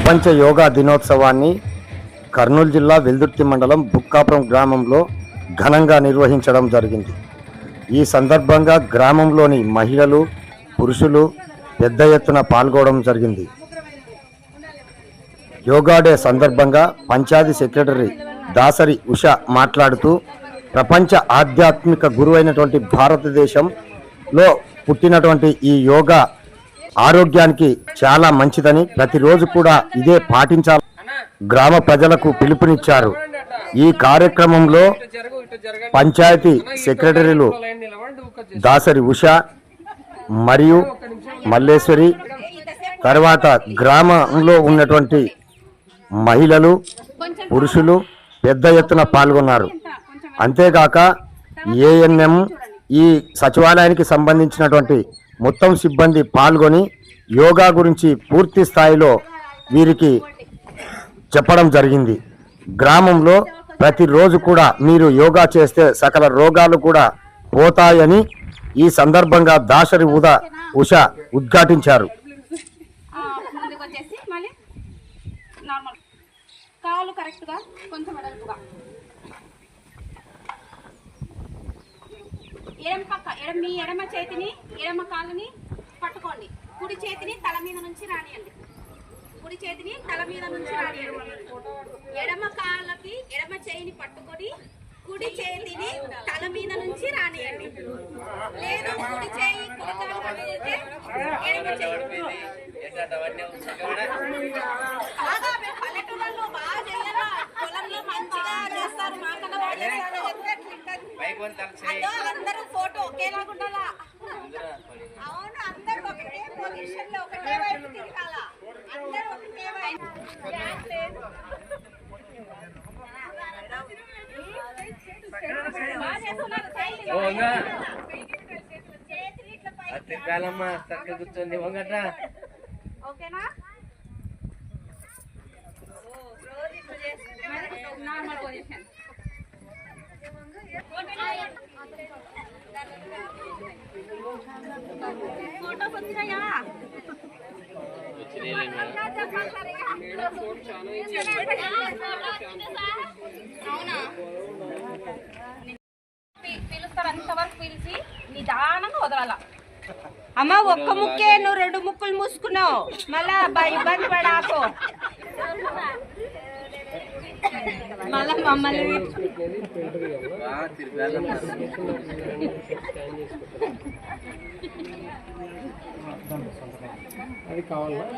ప్రపంచ యోగా దినోత్సవాన్ని కర్నూలు జిల్లా వెల్దుర్తి మండలం బుక్కాపురం గ్రామంలో ఘనంగా నిర్వహించడం జరిగింది. ఈ సందర్భంగా గ్రామంలోని మహిళలు, పురుషులు పెద్ద ఎత్తున పాల్గొనడం జరిగింది. యోగా డే సందర్భంగా పంచాయతీ సెక్రటరీ దాసరి ఉష మాట్లాడుతూ, ప్రపంచ ఆధ్యాత్మిక గురువైనటువంటి భారతదేశంలో పుట్టినటువంటి ఈ యోగా ఆరోగ్యానికి చాలా మంచిదని, ప్రతిరోజు కూడా ఇదే పాటించాలి గ్రామ ప్రజలకు పిలుపునిచ్చారు. ఈ కార్యక్రమంలో పంచాయతీ సెక్రటరీలు దాసరి ఉష మరియు మల్లేశ్వరి, తర్వాత గ్రామంలో ఉన్నటువంటి మహిళలు, పురుషులు పెద్ద ఎత్తున పాల్గొన్నారు. అంతేగాక ఏఎన్ఎం, ఈ సచివాలయానికి సంబంధించినటువంటి మొత్తం సిబ్బంది పాల్గొని యోగా గురించి పూర్తి స్థాయిలో వీరికి చెప్పడం జరిగింది. గ్రామంలో ప్రతిరోజు కూడా మీరు యోగా చేస్తే సకల రోగాలు కూడా పోతాయని ఈ సందర్భంగా దాసరి ఉష ఉద్ఘాటించారు. కాలు కరెక్ట్గా కొంచెం వెడల్పుగా, మీ ఎడమ చేతిని, ఎడమ కాలుని పట్టుకోండి. కుడి చేతిని తల మీద నుంచి రానియండి. కుడి చేతిని తల మీద నుంచి రానియండి. ఎడమ కాళ్ళకి ఎడమ చేయిని పట్టుకొని కుడి చేతిని తల మీద నుంచి రానియండి. లేదు కుడి చేయి కుడి కాలు ఎడమ చేయి. పల్లెటూళ్ళలో బాగా చేయాలా, పొలంలో మంచిగా చేస్తారు. మాకన్నా బాగా చేస్తారు. అందరూ ఫోటో ఒకేలాగా ఉండాలా. అవును, అందరూ ఒకటే పొజిషన్ లో ఒకటే వైపు తిరగాలా. అందరూ ఒకటే వైపు. ఓకేనా? Normal position. ఫోటోస్ వచ్చినాయా? అవునా? పిలుస్తారు, అంతవరకు పిలిచి నిదానంగా వదలాల. అమ్మ ఒక్క ముక్కే, నువ్వు 2 ముక్కులు మూసుకున్నావు, మళ్ళా ఇబ్బంది పడాకు. మళ్ళా మమ్మల్ని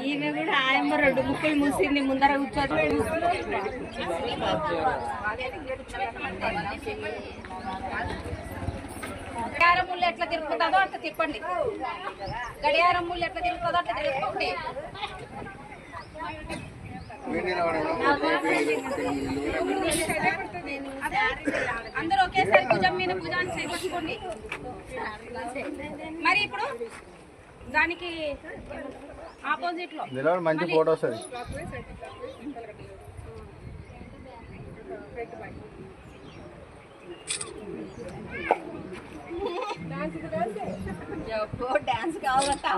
ఈమె కూడా ఆయమ్మ 2 ముక్కులు మూసింది, ముందర కూర్చోదు. గడియారం ముళ్ళు ఎట్లా తిరుగుతుందో అట్లా తిప్పండి. గడియారం ముళ్ళు ఎట్లా తిరుగుతుందో అట్లా తిరుగుకోండి. అందరూ ఒకేసారి భుజం మీద భుజాన్ని చేపట్టుకోండి. మరి ఇప్పుడు దానికి ఆపోజిట్ లో మంచి ఫోటోస్ డాన్స్ కావాలంటే